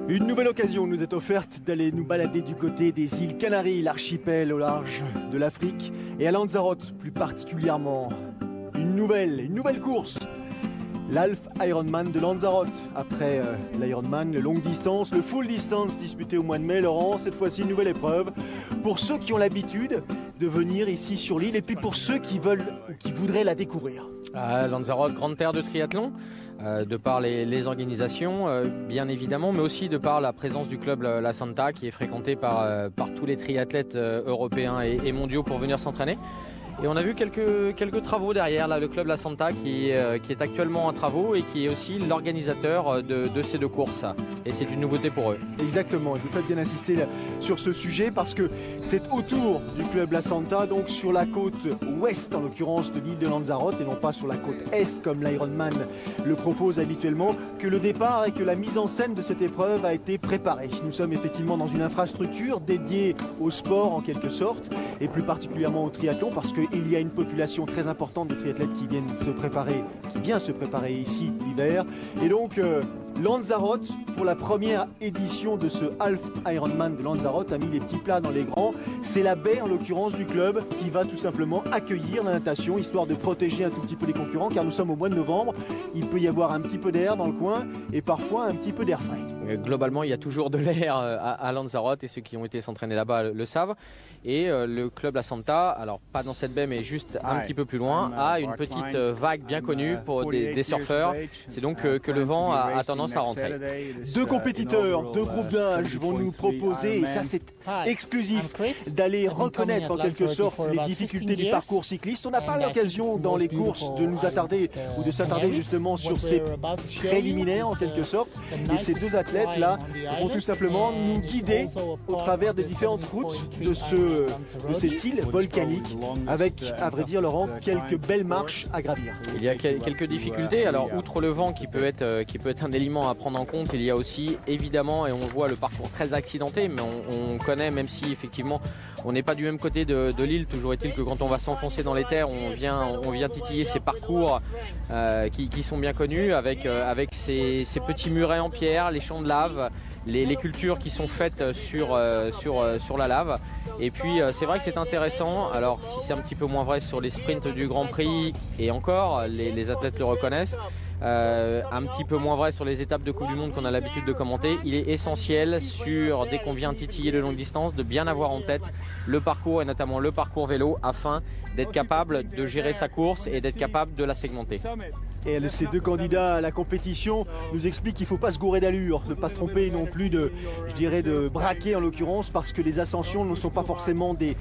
Une nouvelle occasion nous est offerte d'aller nous balader du côté des îles Canaries, l'archipel au large de l'Afrique, et à Lanzarote plus particulièrement. Une nouvelle course, l'Half Ironman de Lanzarote. Après l'Ironman, le longue distance, le full distance disputé au mois de mai, Laurent, cette fois-ci une nouvelle épreuve pour ceux qui ont l'habitude de venir ici sur l'île et puis pour ceux qui veulent ou qui voudraient la découvrir. Lanzarote, grande terre de triathlon, de par les organisations bien évidemment, mais aussi de par la présence du club La Santa qui est fréquenté par tous les triathlètes européens et mondiaux pour venir s'entraîner. Et on a vu quelques travaux derrière, là, le club La Santa qui est actuellement en travaux et qui est aussi l'organisateur de ces deux courses. Et c'est une nouveauté pour eux. Exactement, vous faites bien insister là, sur ce sujet parce que c'est autour du club La Santa, donc sur la côte ouest en l'occurrence de l'île de Lanzarote et non pas sur la côte est comme l'Ironman le propose habituellement, que le départ et que la mise en scène de cette épreuve a été préparée. Nous sommes effectivement dans une infrastructure dédiée au sport en quelque sorte et plus particulièrement au triathlon parce qu'il y a une population très importante de triathlètes qui vient se préparer ici l'hiver et donc Lanzarote, pour la première édition de ce Half Ironman de Lanzarote, a mis les petits plats dans les grands. C'est la baie, en l'occurrence, du club qui va tout simplement accueillir la natation, histoire de protéger un tout petit peu les concurrents, car nous sommes au mois de novembre. Il peut y avoir un petit peu d'air dans le coin et parfois un petit peu d'air frais. Globalement, il y a toujours de l'air à Lanzarote et ceux qui ont été s'entraîner là-bas le savent. Et le club La Santa, alors pas dans cette baie mais juste un petit peu plus loin, a une petite vague bien connue pour des surfeurs. C'est donc que le vent a tendance à rentrer. Deux compétiteurs, deux groupes d'âge vont nous proposer, et ça c'est exclusif, d'aller reconnaître en quelque sorte les difficultés du parcours cycliste. On n'a pas l'occasion dans les courses de nous attarder ou de s'attarder justement sur ces préliminaires en quelque sorte. Et ces deux athlètes là vont tout simplement nous guider au travers des différentes routes de cette île volcanique avec, à vrai dire Laurent, quelques belles marches à gravir. Il y a quelques difficultés. Alors outre le vent qui peut être un élément à prendre en compte, il y a aussi évidemment, et on voit le parcours très accidenté, mais on connaît, même si effectivement on n'est pas du même côté de l'île, toujours est-il que quand on va s'enfoncer dans les terres, on vient titiller ces parcours qui sont bien connus avec ces petits murets en pierre, les champs de lave, les cultures qui sont faites sur la lave. Et puis c'est vrai que c'est intéressant, alors si c'est un petit peu moins vrai sur les sprints du Grand Prix, et encore les athlètes le reconnaissent, un petit peu moins vrai sur les étapes de Coupe du Monde qu'on a l'habitude de commenter. Il est essentiel dès qu'on vient titiller de longue distance, de bien avoir en tête le parcours et notamment le parcours vélo afin d'être capable de gérer sa course et d'être capable de la segmenter. Et ces deux candidats à la compétition nous expliquent qu'il ne faut pas se gourer d'allure, ne pas se tromper non plus de braquer en l'occurrence, parce que les ascensions ne sont pas forcément des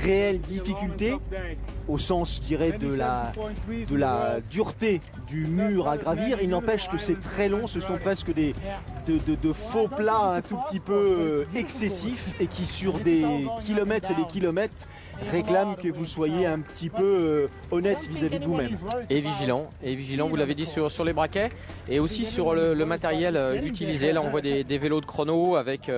réelles difficultés au sens, je dirais, de la dureté du mur à gravir. Il n'empêche que c'est très long, ce sont presque de faux plats un tout petit peu excessifs et qui sur des kilomètres et des kilomètres réclament que vous soyez un petit peu honnête vis-à-vis de vous-même. Et vigilant, vous l'avez dit sur les braquets et aussi sur le matériel utilisé. Là on voit des vélos de chrono avec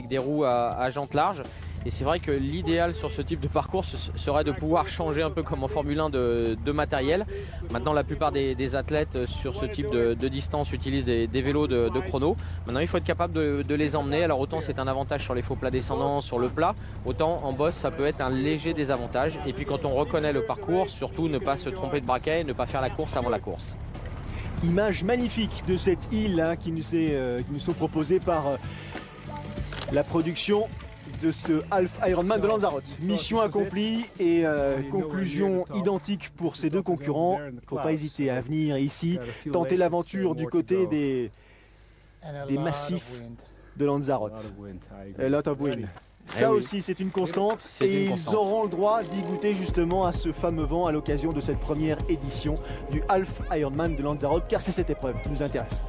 des roues à jantes larges. Et c'est vrai que l'idéal sur ce type de parcours serait de pouvoir changer un peu comme en Formule 1 de matériel. Maintenant la plupart des athlètes sur ce type de distance utilisent des vélos de chrono. Maintenant il faut être capable de les emmener. Alors autant c'est un avantage sur les faux plats descendants, sur le plat, autant en bosse ça peut être un léger désavantage. Et puis quand on reconnaît le parcours, surtout ne pas se tromper de braquet, ne pas faire la course avant la course. Image magnifique de cette île qui nous sont proposées par la production de ce Half Ironman de Lanzarote. Mission accomplie et conclusion identique pour ces deux concurrents. Il ne faut pas hésiter à venir ici, tenter l'aventure du côté des massifs de Lanzarote. A lot of wind. Ça aussi c'est une constante et ils auront le droit d'y goûter justement à ce fameux vent à l'occasion de cette première édition du Half Ironman de Lanzarote, car c'est cette épreuve qui nous intéresse.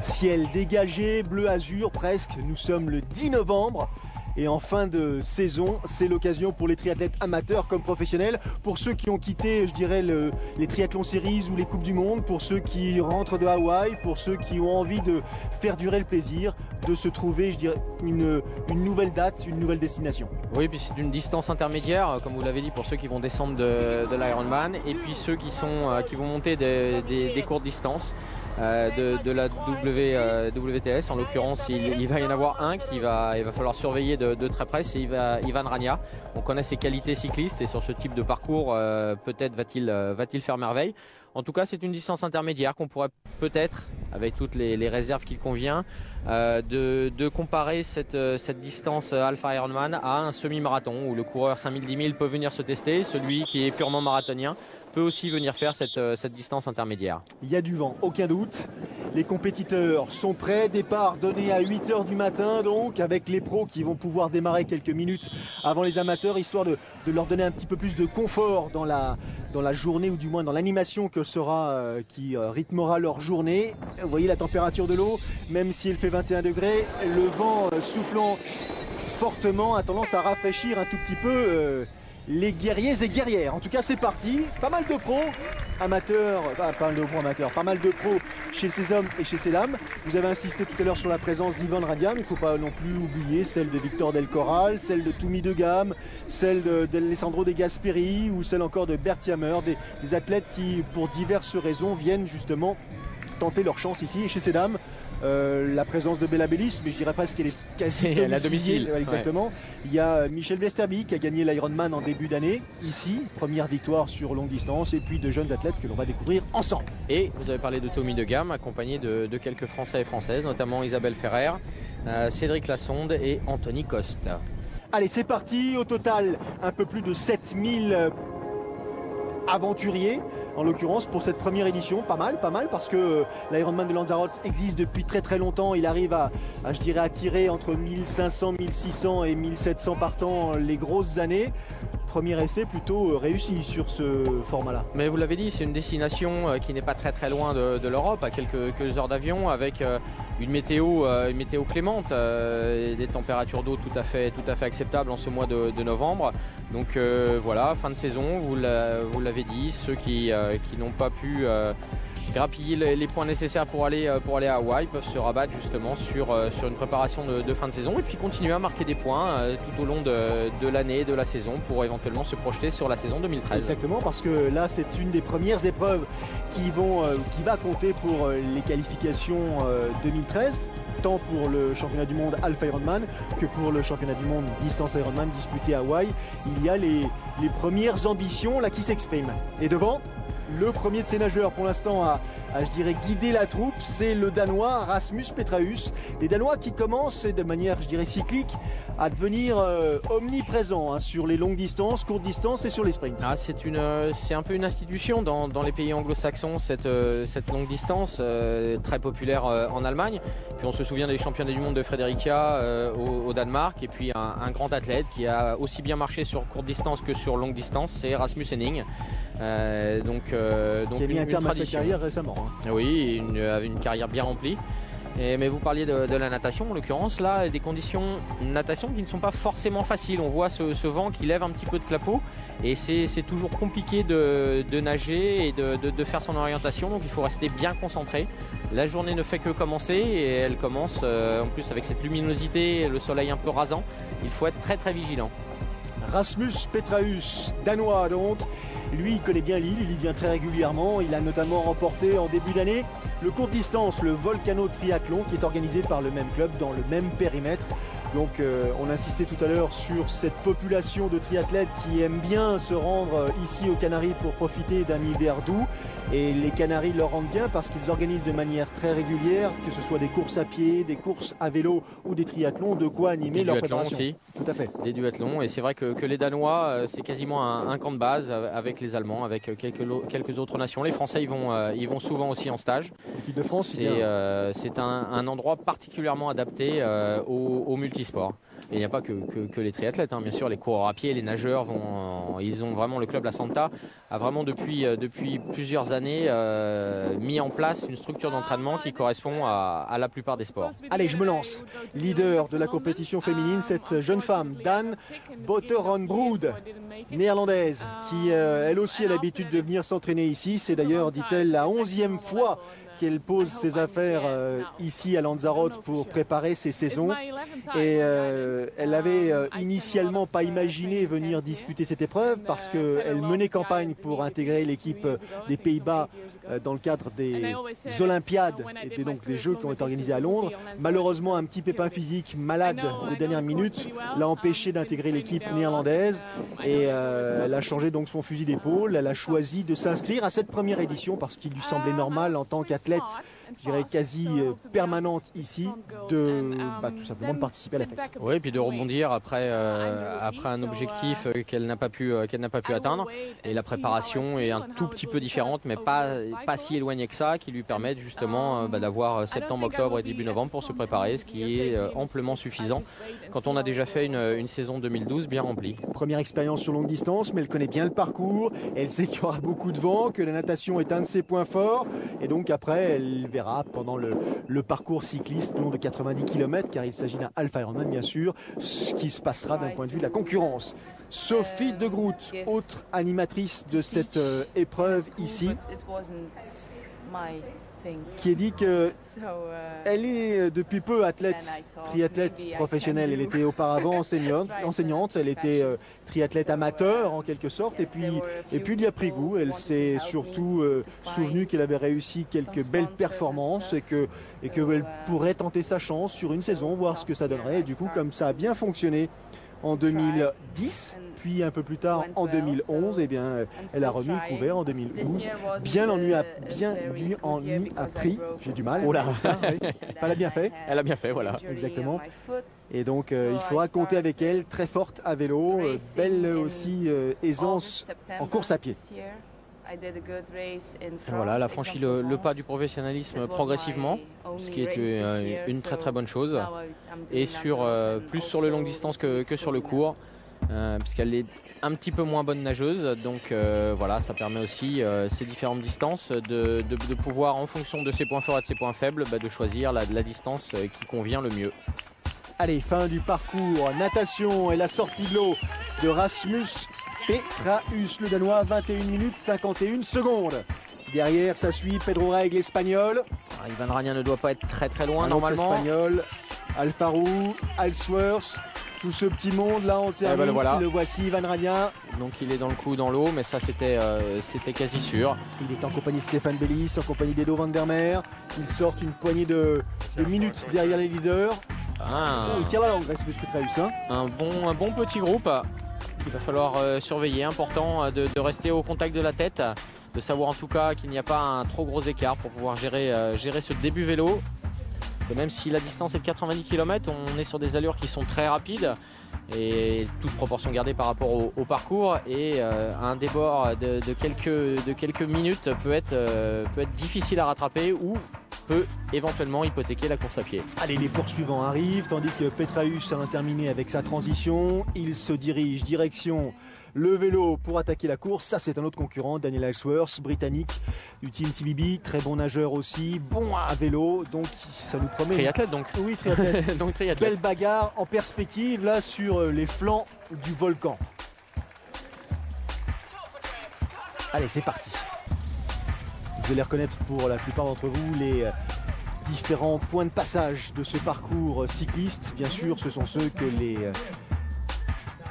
Ciel dégagé, bleu azur presque, nous sommes le 10 novembre Et en fin de saison, c'est l'occasion pour les triathlètes amateurs comme professionnels, pour ceux qui ont quitté, je dirais, les triathlon series ou les coupes du monde, pour ceux qui rentrent de Hawaï, pour ceux qui ont envie de faire durer le plaisir, de se trouver, je dirais, une nouvelle date, une nouvelle destination. Oui, puis c'est une distance intermédiaire, comme vous l'avez dit, pour ceux qui vont descendre de l'Ironman, et puis ceux qui vont monter des courtes distances. De la WTS, en l'occurrence il va y en avoir un il va falloir surveiller de très près, c'est Ivan Rania. On connaît ses qualités cyclistes et sur ce type de parcours peut-être va-t-il faire merveille. En tout cas, c'est une distance intermédiaire qu'on pourrait peut-être, avec toutes les réserves qu'il convient, de comparer cette distance Alpha Ironman à un semi-marathon où le coureur 5000-10 000 peut venir se tester. Celui qui est purement marathonien peut aussi venir faire cette distance intermédiaire. Il y a du vent, aucun doute. Les compétiteurs sont prêts. Départ donné à 8h du matin, donc, avec les pros qui vont pouvoir démarrer quelques minutes avant les amateurs, histoire de leur donner un petit peu plus de confort dans la journée, ou du moins dans l'animation qui rythmera leur journée. Vous voyez la température de l'eau, même si elle fait 21 degrés, le vent soufflant fortement a tendance à rafraîchir un tout petit peu les guerriers et guerrières. En tout cas, c'est parti. Pas mal de pros amateurs, pas mal de pros chez ces hommes et chez ces dames. Vous avez insisté tout à l'heure sur la présence d'Ivan Rania, mais il ne faut pas non plus oublier celle de Victor Del Corral, celle de Toumi de Gamme, celle d'Alessandro De Gasperi, ou celle encore de Bert Yammer, des athlètes qui, pour diverses raisons, viennent justement tenter leur chance ici. Et chez ces dames, la présence de Bella Bellis, mais je dirais presque qu'elle est quasi à domicile. Exactement. Ouais. Il y a Michel Vesterby qui a gagné l'Ironman en début d'année, ici, première victoire sur longue distance, et puis de jeunes athlètes que l'on va découvrir ensemble. Et vous avez parlé de Tomy de Gamme, accompagné de quelques Français et Françaises, notamment Isabelle Ferrer, Cédric Lassonde et Anthony Coste. Allez, c'est parti. Au total, un peu plus de 7000 aventuriers, en l'occurrence pour cette première édition. Pas mal, parce que l'Ironman de Lanzarote existe depuis très très longtemps. Il arrive à je dirais, attirer entre 1500, 1600 et 1700 partants les grosses années. Premier essai plutôt réussi sur ce format-là. Mais vous l'avez dit, c'est une destination qui n'est pas très très loin de l'Europe, à quelques heures d'avion, avec une météo clémente, des températures d'eau tout à fait acceptables en ce mois de novembre. Donc voilà, fin de saison, vous l'avez dit, ceux qui n'ont pas pu grappiller les points nécessaires pour aller à Hawaï peuvent se rabattre justement sur une préparation de fin de saison et puis continuer à marquer des points tout au long de l'année, de la saison, pour éventuellement se projeter sur la saison 2013. Exactement, parce que là c'est une des premières épreuves qui va compter pour les qualifications 2013, tant pour le championnat du monde Alpha Ironman que pour le championnat du monde distance Ironman disputé à Hawaï. Il y a les premières ambitions là qui s'expriment. Et devant, le premier de ces nageurs pour l'instant à je dirais guider la troupe, c'est le Danois Rasmus Petraeus. Les Danois qui commencent de manière, je dirais, cyclique à devenir omniprésents sur les longues distances, courtes distances et sur les sprints. C'est un peu une institution dans les pays anglo-saxons, cette longue distance très populaire en Allemagne. Puis on se souvient des championnats du monde de Fredericia au Danemark, et puis un grand athlète qui a aussi bien marché sur courte distance que sur longue distance, c'est Rasmus Henning. Donc qui a mis un terme à sa carrière récemment. Oui, une carrière bien remplie. Mais vous parliez de la natation, en l'occurrence, là, des conditions de natation qui ne sont pas forcément faciles. On voit ce vent qui lève un petit peu de clapot, et c'est toujours compliqué de nager et de faire son orientation, donc il faut rester bien concentré. La journée ne fait que commencer, et elle commence en plus avec cette luminosité, le soleil un peu rasant. Il faut être très très vigilant. Rasmus Petraeus, danois donc. Lui, il connaît bien l'île, il y vient très régulièrement. Il a notamment remporté en début d'année le court distance, le Volcano Triathlon, qui est organisé par le même club dans le même périmètre. Donc on insistait tout à l'heure sur cette population de triathlètes qui aiment bien se rendre ici aux Canaries pour profiter d'un hiver doux. Et les Canaries leur rendent bien parce qu'ils organisent de manière très régulière, que ce soit des courses à pied, des courses à vélo ou des triathlons, de quoi animer leur préparation. Aussi. Tout à fait. Des duathlons, et c'est vrai que les Danois, c'est quasiment un camp de base avec les Allemands, avec quelques autres nations. Les Français, ils vont souvent aussi en stage. L'équipe de France, c'est un endroit particulièrement adapté aux multinationales multisport. Et il n'y a pas que les triathlètes, hein. Bien sûr, les coureurs à pied, les nageurs ils ont vraiment, le club La Santa a vraiment depuis plusieurs années mis en place une structure d'entraînement qui correspond à la plupart des sports. Allez, je me lance. Leader de la compétition féminine, cette jeune femme, Daan Botteronbrood, néerlandaise, qui elle aussi a l'habitude de venir s'entraîner ici. C'est d'ailleurs, dit-elle, la 11e fois qu'elle pose ses affaires ici à Lanzarote pour préparer ses saisons. Et elle avait initialement pas imaginé venir disputer cette épreuve parce qu'elle menait campagne pour intégrer l'équipe des Pays-Bas dans le cadre des Olympiades et donc des Jeux qui ont été organisés à Londres. Malheureusement, un petit pépin physique, malade de dernière minute, l'a empêché d'intégrer l'équipe néerlandaise et elle a changé donc son fusil d'épaule. Elle a choisi de s'inscrire à cette première édition parce qu'il lui semblait normal en tant qu'athlète, je dirais quasi permanente ici, de tout simplement de participer à la fête. Oui, et puis de rebondir après un objectif qu'elle n'a pas pu atteindre. Et la préparation est un tout petit peu différente, mais pas si éloignée que ça, qui lui permettent justement d'avoir septembre, octobre et début novembre pour se préparer, ce qui est amplement suffisant quand on a déjà fait une saison 2012 bien remplie. Première expérience sur longue distance, mais elle connaît bien le parcours, elle sait qu'il y aura beaucoup de vent, que la natation est un de ses points forts, et donc après elle verra pendant le parcours cycliste long de 90 km, car il s'agit d'un Alpha Ironman bien sûr, ce qui se passera d'un point de vue de la concurrence. Sophie De Groot, autre animatrice de cette épreuve ici, qui est dit qu'elle est depuis peu triathlète professionnelle. Elle était auparavant enseignante, elle était triathlète amateur en quelque sorte, et puis il y a pris goût. Elle s'est surtout souvenue qu'elle avait réussi quelques belles performances et qu'elle pourrait tenter sa chance sur une saison, voir ce que ça donnerait. Et du coup, comme ça a bien fonctionné en 2010, puis un peu plus tard en 2011, eh bien, elle a remis le couvert en 2012. Bien en lui a pris. J'ai du mal. Oh là. Ça, oui. Elle a bien fait. Elle a bien fait, voilà. Exactement. Et donc il faudra compter avec elle, très forte à vélo, belle aussi aisance en course à pied. Voilà, elle a franchi le pas du professionnalisme progressivement, ce qui est une très très bonne chose. Et plus sur le longue distance que sur le court, puisqu'elle est un petit peu moins bonne nageuse. Donc voilà, ça permet aussi ces différentes distances de pouvoir, en fonction de ses points forts et de ses points faibles, de choisir la distance qui convient le mieux. Allez, fin du parcours natation et la sortie de l'eau de Rasmus Petraeus, le Danois, 21 minutes 51 secondes. Derrière, ça suit Pedro Reg, l'Espagnol. Ivan Rania ne doit pas être très très loin normalement. L'Espagnol, Alfaro, Alsworth, tout ce petit monde là en termine. Voilà. Le voici, Ivan Rania. Donc il est dans le coup dans l'eau, mais ça c'était quasi sûr. Il est en compagnie de Stéphane Bellis, en compagnie d'Edo van der Meer. Ils sortent une poignée de minutes derrière les leaders. Il tire la langue, Rasmus Petraeus. Un bon petit groupe. Il va falloir surveiller, important de rester au contact de la tête, de savoir en tout cas qu'il n'y a pas un trop gros écart pour pouvoir gérer ce début vélo. Et même si la distance est de 90 km, on est sur des allures qui sont très rapides et toute proportion gardée par rapport au parcours, et un débord de quelques minutes peut être difficile à rattraper ou peut éventuellement hypothéquer la course à pied. Allez, les poursuivants arrivent, tandis que Petraeus a terminé avec sa transition. Il se dirige direction le vélo pour attaquer la course. Ça, c'est un autre concurrent, Daniel Alsworth, britannique du team TBB, très bon nageur aussi, bon à vélo, donc ça nous promet... Triathlète donc. Oui, triathlète. Donc triathlète. Belle bagarre en perspective là sur les flancs du volcan. Allez, c'est parti. Vous allez reconnaître pour la plupart d'entre vous les différents points de passage de ce parcours cycliste. Bien sûr, ce sont ceux que les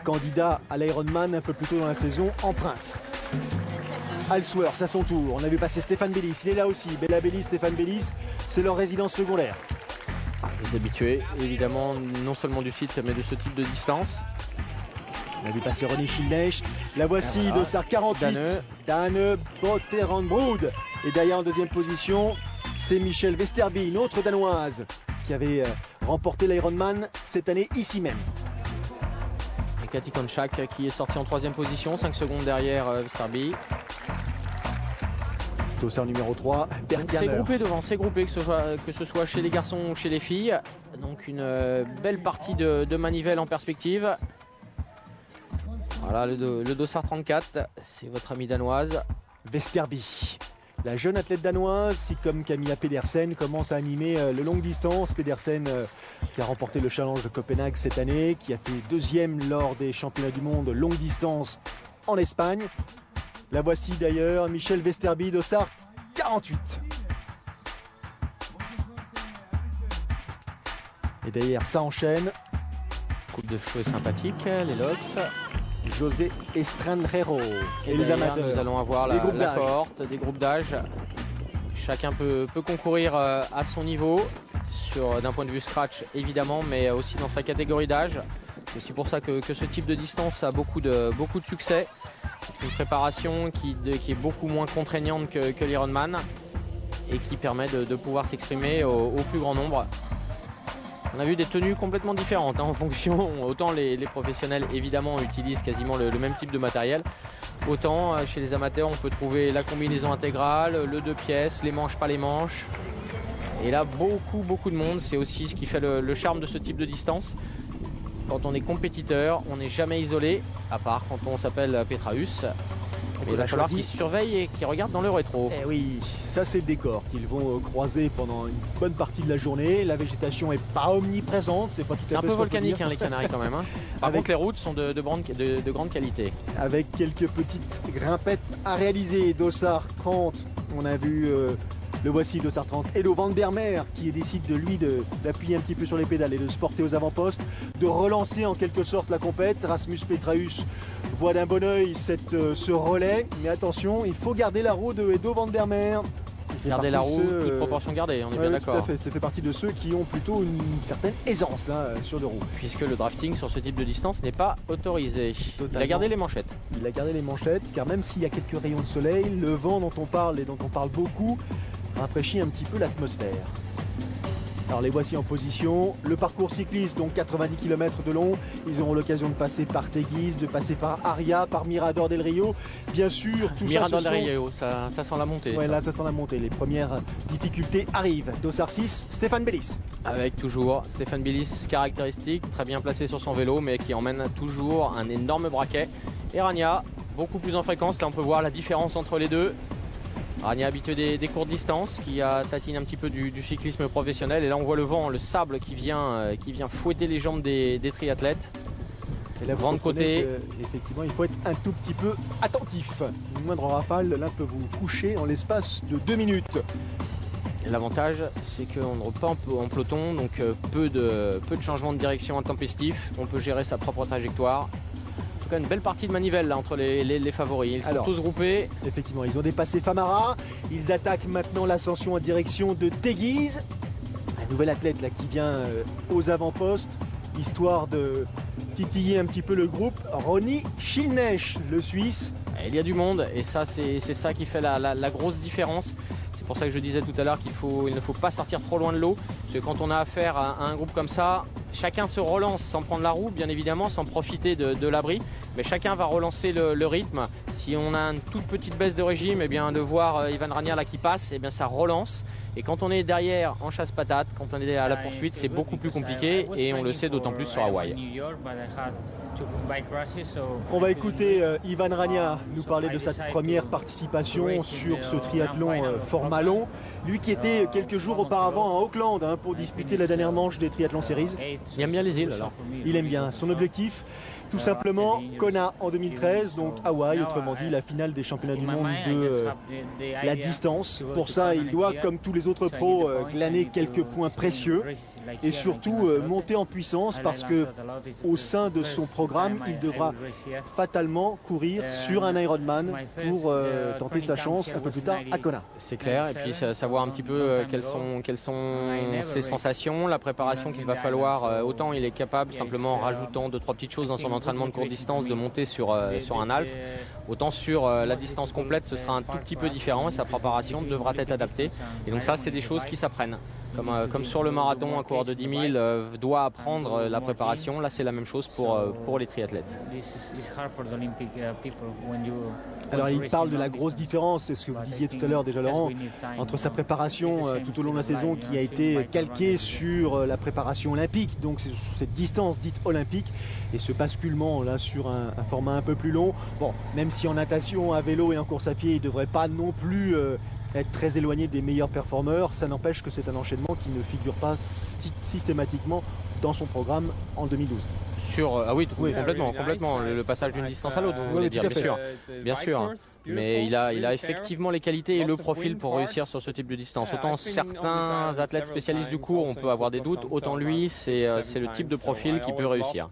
candidats à l'Ironman un peu plus tôt dans la saison empruntent. Alsworth à son tour. On a vu passer Stéphane Bellis. Il est là aussi. Bella Bellis, Stéphane Bellis, c'est leur résidence secondaire. Les habitués, évidemment, non seulement du site, mais de ce type de distance. On a vu passer René Schilnecht. La voici, voilà. Dossard 48. Daan Botteronbrood. Et derrière en deuxième position, c'est Michelle Vesterby, une autre danoise qui avait remporté l'Ironman cette année ici même. Et Kati Konchak qui est sortie en troisième position, 5 secondes derrière Vesterby. Dossard numéro 3, Bertianer. C'est groupé devant, c'est groupé, que ce soit chez les garçons ou chez les filles. Donc une belle partie de manivelle en perspective. Voilà le Dossard 34, c'est votre amie danoise. Vesterby, la jeune athlète danoise qui, comme Camilla Pedersen, commence à animer le longue distance. Pedersen qui a remporté le challenge de Copenhague cette année, qui a fait deuxième lors des championnats du monde longue distance en Espagne. La voici d'ailleurs, Michel Vesterby, Dossard 48. Et derrière ça enchaîne. Coupe de cheveux sympathique, les locks. José Estranjero. Et les amateurs. Nous allons avoir la cohorte des groupes d'âge. Chacun peut concourir à son niveau, d'un point de vue scratch évidemment, mais aussi dans sa catégorie d'âge. C'est aussi pour ça que ce type de distance a beaucoup de succès. C'est une préparation qui est beaucoup moins contraignante que l'Ironman et qui permet de pouvoir s'exprimer au plus grand nombre. On a vu des tenues complètement différentes en fonction, autant les professionnels évidemment utilisent quasiment le même type de matériel, autant chez les amateurs on peut trouver la combinaison intégrale, le 2 pièces, les manches pas les manches. Et là beaucoup de monde, c'est aussi ce qui fait le charme de ce type de distance. Quand on est compétiteur, on n'est jamais isolé, à part quand on s'appelle Petraeus. Et il va falloir qu'ils surveillent et qu'ils regardent dans le rétro. Eh oui, ça c'est le décor qu'ils vont croiser pendant une bonne partie de la journée. La végétation est pas omniprésente, c'est pas tout à fait. C'est un peu volcanique les Canaries quand même. Par contre les routes sont de grande qualité. Avec quelques petites grimpettes à réaliser. Dossard 30, on a vu le voici, Dossard 30. Hello Van der Meer qui décide d'appuyer un petit peu sur les pédales et de se porter aux avant-postes, de relancer en quelque sorte la compète. Rasmus Petraeus voit d'un bon oeil ce relais, mais attention, il faut garder la roue de Edo Van der Meer. Garder la roue, toute proportion gardée, on est bien d'accord. Tout à fait, ça fait partie de ceux qui ont plutôt une certaine aisance là, sur deux roues. Puisque le drafting sur ce type de distance n'est pas autorisé. Totalement. Il a gardé les manchettes. Il a gardé les manchettes, car même s'il y a quelques rayons de soleil, le vent dont on parle et dont on parle beaucoup rafraîchit un petit peu l'atmosphère. Alors les voici en position, le parcours cycliste, donc 90 km de long. Ils auront l'occasion de passer par Teguise, de passer par Aria, par Mirador del Rio. Bien sûr, tout Mirador del Rio, ça sent la montée. Ouais, là ça sent la montée. Les premières difficultés arrivent. Dossard 6, Stéphane Bellis. Avec toujours Stéphane Bellis caractéristique, très bien placé sur son vélo, mais qui emmène toujours un énorme braquet. Et Rania, beaucoup plus en fréquence. Là on peut voir la différence entre les deux. Rania habitué des courtes distances, qui tatine un petit peu du cyclisme professionnel. Et là on voit le vent, le sable qui vient fouetter les jambes des triathlètes. Et là vous de côté. Effectivement, il faut être un tout petit peu attentif. Une moindre rafale, l'un peut vous coucher en l'espace de 2 minutes. L'avantage, c'est qu'on ne roule pas en peloton, donc peu de changements de direction intempestifs. On peut gérer sa propre trajectoire. En tout cas, une belle partie de manivelle là, entre les favoris. Ils sont tous groupés. Effectivement, ils ont dépassé Famara. Ils attaquent maintenant l'ascension en direction de Teguise. Un nouvel athlète là, qui vient aux avant-postes, histoire de titiller un petit peu le groupe. Ronny Schilnech, le Suisse. Il y a du monde et ça, c'est ça qui fait la grosse différence. C'est pour ça que je disais tout à l'heure il ne faut pas sortir trop loin de l'eau. Parce que quand on a affaire à un groupe comme ça, chacun se relance sans prendre la roue, bien évidemment, sans profiter de l'abri. Mais chacun va relancer le rythme. Si on a une toute petite baisse de régime, eh bien, de voir Ivan Rania là qui passe, eh bien, ça relance. Et quand on est derrière en chasse-patate, quand on est à la poursuite, c'est beaucoup plus compliqué et on le sait d'autant plus sur Hawaï. On va écouter Ivan Rania nous parler de sa première participation sur ce triathlon format long. Lui qui était quelques jours auparavant à Auckland pour disputer la dernière manche des Triathlon Series. Il aime bien les îles alors. Il aime bien. Son objectif, tout simplement, Kona en 2013, donc Hawaï, autrement dit la finale des championnats du monde de la distance. Pour ça, il doit, comme tous les autres pros, glaner quelques points précieux et surtout monter en puissance parce que au sein de son programme, il devra fatalement courir sur un Ironman pour tenter sa chance un peu plus tard à Kona. C'est clair, et puis savoir un petit peu quelles sont ses sensations, la préparation qu'il va falloir. Autant il est capable, simplement en rajoutant 2-3 petites choses dans son entraînement de courte distance, de monter sur un half. Autant sur la distance complète, ce sera un tout petit peu différent et sa préparation devra être adaptée. Et donc ça, c'est des choses qui s'apprennent. Comme sur le marathon, un coureur de 10 000 doit apprendre la préparation. Là, c'est la même chose pour les triathlètes. Alors il parle de la grosse différence, c'est ce que vous disiez tout à l'heure déjà Laurent, entre sa préparation tout au long de la saison qui a été calquée sur la préparation olympique, donc cette distance dite olympique, et ce basculement là sur un format un peu plus long. Bon, même si en natation, à vélo et en course à pied, il ne devrait pas non plus être très éloigné des meilleurs performeurs, ça n'empêche que c'est un enchaînement qui ne figure pas systématiquement dans son programme en 2012. Oui, complètement. Le passage d'une distance à l'autre, vous voulez dire, bien sûr. Mais il a effectivement les qualités et le profil pour réussir sur ce type de distance. Autant certains athlètes spécialistes du cours, on peut avoir des doutes, autant lui, c'est le type de profil qui peut réussir.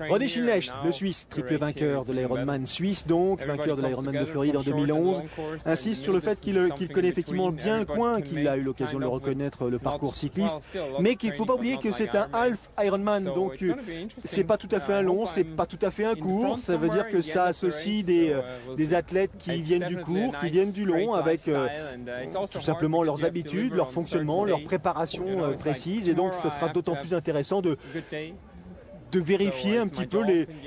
René Schilnech, le Suisse, triple vainqueur de l'Ironman suisse, donc vainqueur de l'Ironman de Floride en 2011, insiste sur le fait qu'il connaît effectivement bien le coin, qu'il a eu l'occasion de le reconnaître, le parcours cycliste, mais qu'il ne faut pas oublier que c'est un half Ironman, donc c'est pas tout à fait un long, c'est pas tout à fait un court, ça veut dire que ça associe des athlètes qui viennent du court, qui viennent du long, avec tout simplement leurs habitudes, leur fonctionnement, leur préparation précise, et donc ce sera d'autant plus intéressant de vérifier un petit peu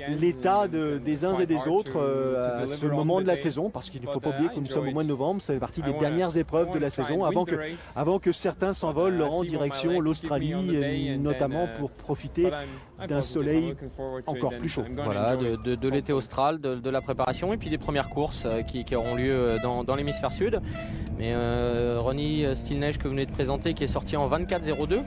l'état des uns et des autres à ce moment de la saison, parce qu'il ne faut pas oublier que nous sommes au mois de novembre, ça fait partie des dernières épreuves de la saison, avant que certains s'envolent en direction l'Australie, notamment pour profiter d'un soleil encore plus chaud. Voilà, de l'été austral, de la préparation, et puis des premières courses qui auront lieu dans l'hémisphère sud. Mais Ronnie Schilnech, que vous venez de présenter, qui est sorti en 24,02,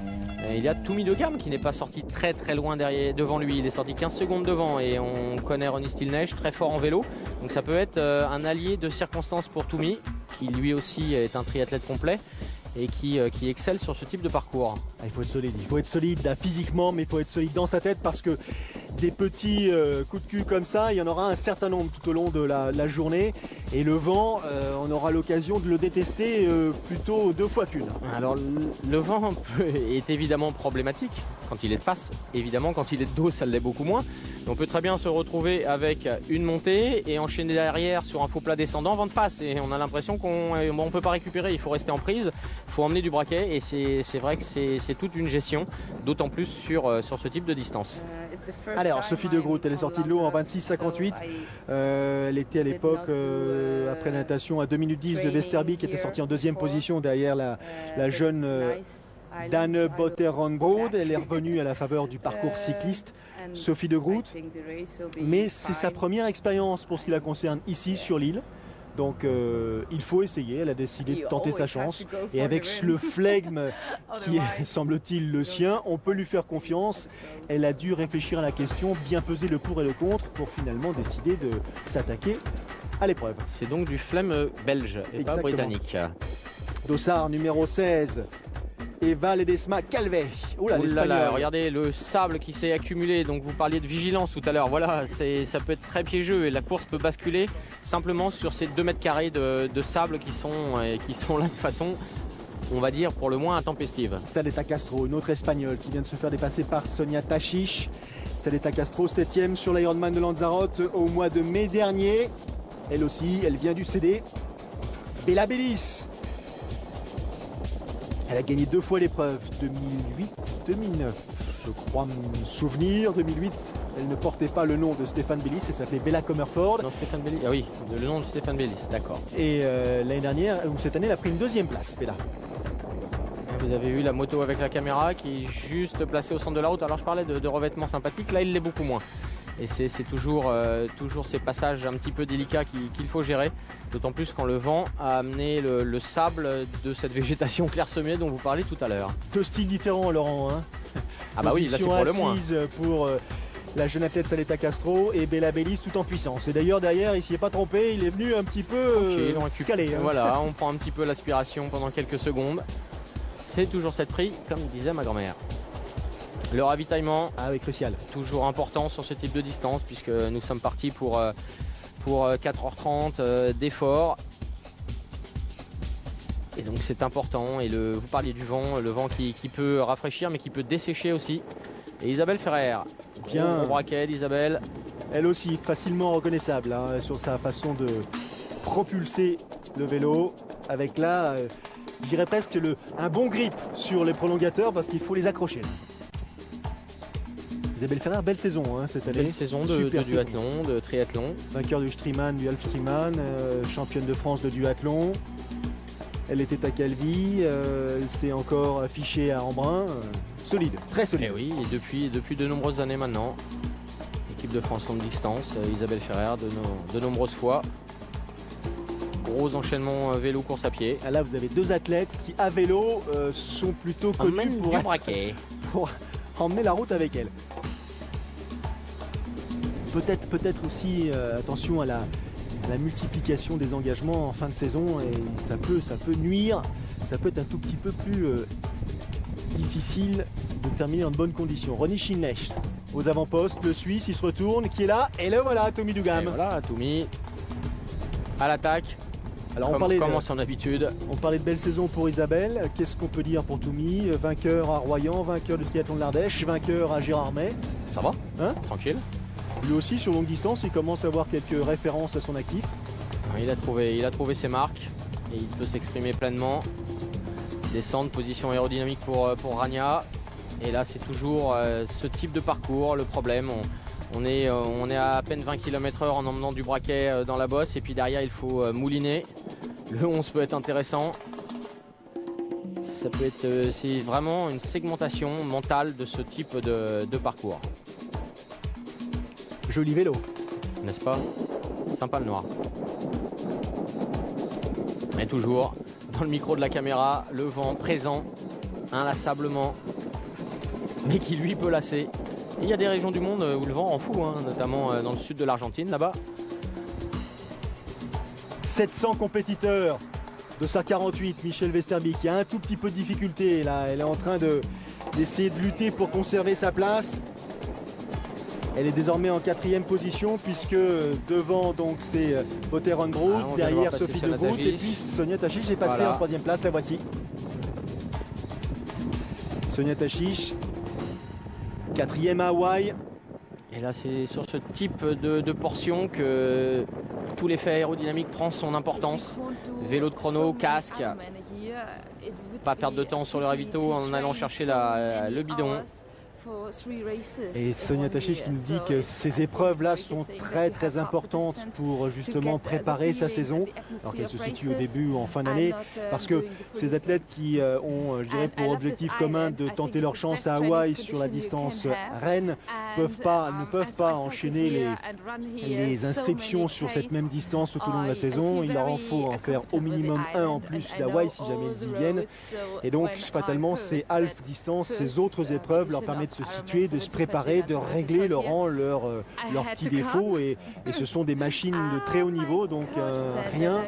il y a Toumi de Gamme qui n'est pas sorti très loin devant lui, il est sorti 15 secondes devant, et on connaît Ronnie Schilnech, très fort en vélo, donc ça peut être un allié de circonstance pour Toumi, qui lui aussi est un triathlète complet et qui excelle sur ce type de parcours. Il faut être solide là, physiquement, mais il faut être solide dans sa tête, parce que des petits coups de cul comme ça, il y en aura un certain nombre tout au long de la journée, et le vent, on aura l'occasion de le détester plutôt 2 fois qu'une. Alors le vent est évidemment problématique quand il est de face, évidemment quand il est de dos ça l'est beaucoup moins. On peut très bien se retrouver avec une montée et enchaîner derrière sur un faux plat descendant, vent de face, et on a l'impression qu'on ne peut pas récupérer, il faut rester en prise, il faut emmener du braquet, et c'est vrai que c'est toute une gestion, d'autant plus sur ce type de distance. Alors Sophie De Groot, elle est sortie de l'eau en 26,58, elle était à l'époque après la natation à 2 minutes 10 de Westerby, qui était sortie en 2e position derrière la jeune Dan Botter-Ronbrod. Elle est revenue à la faveur du parcours cycliste, Sophie De Groot, mais c'est sa première expérience pour ce qui la concerne ici sur l'île. Donc il faut essayer, elle a décidé de tenter sa chance, et avec le flegme qui est, semble-t-il, le sien, on peut lui faire confiance. Elle a dû réfléchir à la question, bien peser le pour et le contre, pour finalement décider de s'attaquer à l'épreuve. C'est donc du flegme belge et pas britannique. Dossard numéro 16. Eva Ledesma Calvet. Regardez le sable qui s'est accumulé. Donc vous parliez de vigilance tout à l'heure. Voilà, ça peut être très piégeux, et la course peut basculer simplement sur ces 2 mètres carrés de sable qui sont là de façon, on va dire, pour le moins intempestive. Saleta Castro, une autre espagnole qui vient de se faire dépasser par Sonia Tachiche. Saleta Castro, 7e sur l'Ironman de Lanzarote au mois de mai dernier. Elle aussi, elle vient du CD. Bella Bellis. Elle a gagné 2 fois l'épreuve, 2008, 2009, je crois me souvenir. 2008, elle ne portait pas le nom de Stéphane Bellis, elle s'appelait Bella Comerford. Non, Stéphane Bellis, ah oui, le nom de Stéphane Bellis, d'accord. Et l'année dernière, ou cette année, elle a pris une 2e place, Bella. Vous avez eu la moto avec la caméra qui est juste placée au centre de la route. Alors je parlais de revêtement sympathique, là il l'est beaucoup moins. Et c'est toujours ces passages un petit peu délicats qu'il faut gérer, d'autant plus quand le vent a amené le sable de cette végétation clairsemée dont vous parliez tout à l'heure. 2 styles différents, Laurent. Ah bah oui, là c'est pour le moins. Pour la jeune athlète Saleta Castro, et Bella Bellis tout en puissance. Et d'ailleurs derrière, il s'y est pas trompé, il est venu un petit peu calé. Voilà, on prend un petit peu l'aspiration pendant quelques secondes. C'est toujours cette prix, comme disait ma grand-mère. Le ravitaillement, crucial. Toujours important sur ce type de distance, puisque nous sommes partis pour 4h30 d'effort. Et donc c'est important. Et vous parliez du vent, le vent qui peut rafraîchir, mais qui peut dessécher aussi. Et Isabelle Ferrer, bien au braquet d'Isabelle. Elle aussi facilement reconnaissable sur sa façon de propulser le vélo, avec là je dirais presque un bon grip sur les prolongateurs parce qu'il faut les accrocher. Isabelle Ferrer, belle saison cette année. Belle saison de duathlon, de triathlon. Vainqueur du Striemann, du Half Striemann, championne de France de duathlon. Elle était à Calvi, elle s'est encore affichée à Embrun. Solide, très solide. Et oui, et depuis de nombreuses années maintenant. Équipe de France longue distance, Isabelle Ferrer de nombreuses fois. Gros enchaînement vélo course à pied. Là vous avez deux athlètes qui à vélo sont plutôt connus pour emmener la route avec elle. Peut-être aussi attention à la multiplication des engagements en fin de saison et ça peut nuire, ça peut être un tout petit peu plus difficile de terminer en de bonnes conditions. Ronny Schindlecht aux avant-postes, le Suisse, il se retourne, qui est là, et là voilà, Tommy Dugam. Et voilà, Tommy à l'attaque. Alors comme son habitude. On parlait de belle saison pour Isabelle. Qu'est-ce qu'on peut dire pour Tommy? Vainqueur à Royan, vainqueur du triathlon de l'Ardèche, vainqueur à Gérardmer. Ça va, tranquille. Lui aussi sur longue distance, il commence à avoir quelques références à son actif. Il a trouvé ses marques et il peut s'exprimer pleinement. Descendre, position aérodynamique pour Rania. Et là c'est toujours ce type de parcours le problème. On est à peine 20 km/h en emmenant du braquet dans la bosse et puis derrière il faut mouliner. Le 11 peut être intéressant. C'est vraiment une segmentation mentale de ce type de parcours. Joli vélo. N'est-ce pas? Sympa le noir. Mais toujours dans le micro de la caméra, le vent présent, inlassablement, mais qui lui peut lasser. Il y a des régions du monde où le vent en fout, notamment dans le sud de l'Argentine, là-bas. 700 compétiteurs de sa 48, Michèle Vesterbeek, qui a un tout petit peu de difficulté. Là, elle est en train d'essayer de lutter pour conserver sa place. Elle est désormais en 4e position puisque devant donc c'est Botter Ungroth, derrière Sophie De Groot et puis Sonia Tachiche est passée en 3e place, la voici. Sonia Tachiche, 4e à Hawaï. Et là c'est sur ce type de portion que tout l'effet aérodynamique prend son importance. Vélo de chrono, casque, pas perdre de temps sur le ravito en allant chercher le bidon. Et Sonia Tachiche qui nous dit que ces épreuves-là sont très très importantes pour justement préparer sa saison, alors qu'elle se situe au début ou en fin d'année, parce que ces athlètes qui ont, je dirais, pour objectif commun de tenter leur chance à Hawaï sur la distance Rennes ne peuvent pas enchaîner les inscriptions sur cette même distance tout au long de la saison. Il leur en faut en faire au minimum un en plus d'Hawaï si jamais ils y viennent. Et donc fatalement ces half distances, ces autres épreuves leur permettent de se situer, de se préparer, de régler leurs petits défauts et ce sont des machines de très haut niveau, donc rien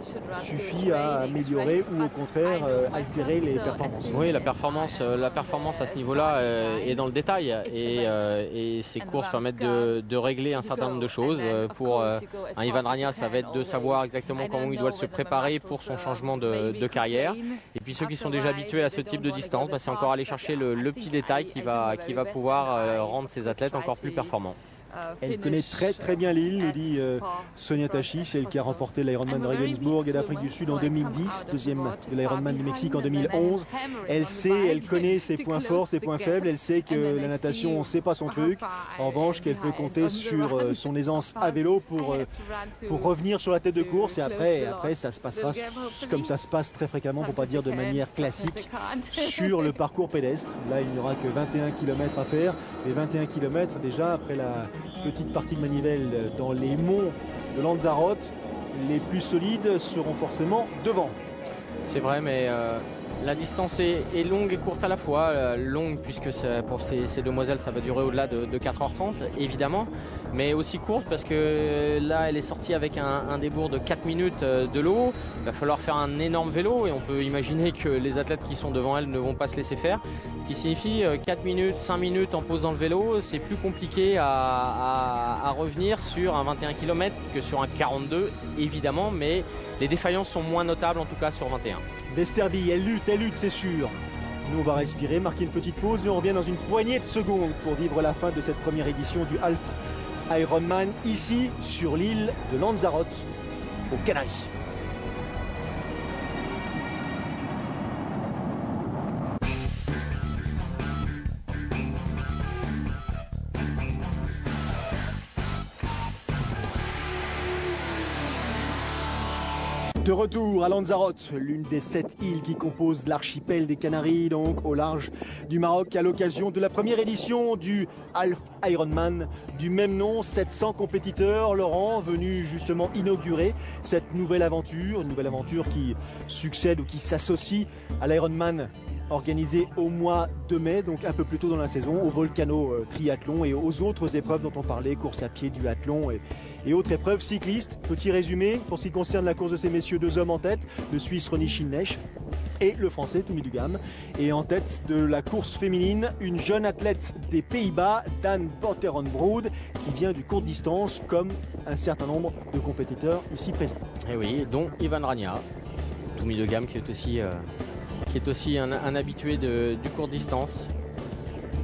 suffit à améliorer ou au contraire altérer les performances. Oui, la performance à ce niveau-là est dans le détail et ces courses permettent de régler un certain nombre de choses. Pour un Ivan Rania, ça va être de savoir exactement comment il doit se préparer pour son changement de carrière. Et puis ceux qui sont déjà habitués à ce type de distance, c'est encore aller chercher le petit détail qui va pouvoir rendre ces athlètes encore plus performants. Elle connaît très très bien l'île, nous dit Sonia Tachiche, elle qui a remporté l'Ironman de Regensburg et d'Afrique du Sud en 2010, deuxième de l'Ironman du Mexique en 2011. Elle connaît ses points forts, ses points faibles, elle sait que la natation c'est pas son truc. En revanche, qu'elle peut compter sur son aisance à vélo pour revenir sur la tête de course et après ça se passera comme ça se passe très fréquemment, pour pas dire de manière classique, sur le parcours pédestre. Là il n'y aura que 21 km à faire, et 21 km déjà après la petite partie de manivelle dans les monts de Lanzarote, les plus solides seront forcément devant. C'est vrai, mais la distance est longue et courte à la fois. Longue puisque pour ces demoiselles ça va durer au-delà de 4h30 évidemment, mais aussi courte parce que là elle est sortie avec un débours de 4 minutes de l'eau. Il va falloir faire un énorme vélo et on peut imaginer que les athlètes qui sont devant elle ne vont pas se laisser faire, ce qui signifie 4 minutes, 5 minutes en posant le vélo. C'est plus compliqué à revenir sur un 21 km que sur un 42 évidemment, mais les défaillances sont moins notables en tout cas sur 21. Vesterby, elle lutte, c'est sûr. Nous, on va respirer, marquer une petite pause et on revient dans une poignée de secondes pour vivre la fin de cette première édition du Half Ironman ici sur l'île de Lanzarote, aux Canaries. De retour à Lanzarote, l'une des 7 îles qui composent l'archipel des Canaries, donc au large du Maroc, à l'occasion de la première édition du Half Ironman du même nom. 700 compétiteurs, Laurent, venus justement inaugurer cette nouvelle aventure, une nouvelle aventure qui succède ou qui s'associe à l'Ironman organisé au mois de mai, donc un peu plus tôt dans la saison, au volcano triathlon et aux autres épreuves dont on parlait, course à pied, duathlon et autres épreuves cyclistes. Petit résumé pour ce qui concerne la course de ces messieurs, 2 hommes en tête, le Suisse Ronnie Schilnech et le Français Toumi Dugam. Et en tête de la course féminine, une jeune athlète des Pays-Bas, Dan Botterenbrood, qui vient du court distance comme un certain nombre de compétiteurs ici présents. Et oui, dont Ivan Rania, Toumi Dugam qui est aussi un habitué du court distance.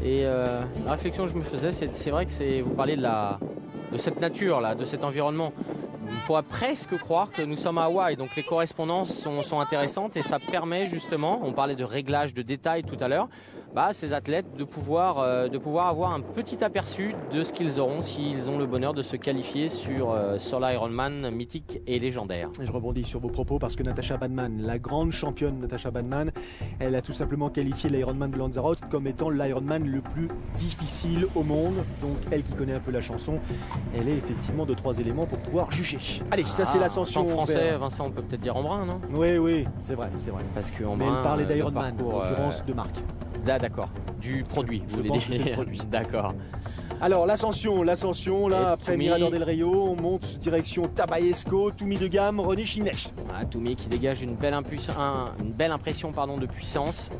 Et la réflexion que je me faisais, c'est vrai que vous parlez de cette nature là, de cet environnement. On pourrait presque croire que nous sommes à Hawaï, donc les correspondances sont intéressantes et ça permet justement, on parlait de réglage de détails tout à l'heure, ces athlètes de pouvoir avoir un petit aperçu de ce qu'ils auront s'ils ont le bonheur de se qualifier sur l'Ironman mythique et légendaire. Et je rebondis sur vos propos parce que Natasha Badman, la grande championne Natasha Badman, elle a tout simplement qualifié l'Ironman de Lanzarote comme étant l'Ironman le plus difficile au monde. Donc elle qui connaît un peu la chanson, elle est effectivement de 3 éléments pour pouvoir juger. Allez, ça c'est l'ascension. En français, Vincent, on peut peut-être dire en brun, non? Oui, c'est vrai. Parce qu'en brun, elle parlait d'Ironman, en parcours, l'occurrence de marque. D'accord, du produit, je pense que c'est le produit. D'accord. Alors l'ascension, là, après Mirador del Rio, on monte direction Tabayesco, Toumi Dugam, Ronnie Schilnech. Toumi qui dégage une belle impression de puissance.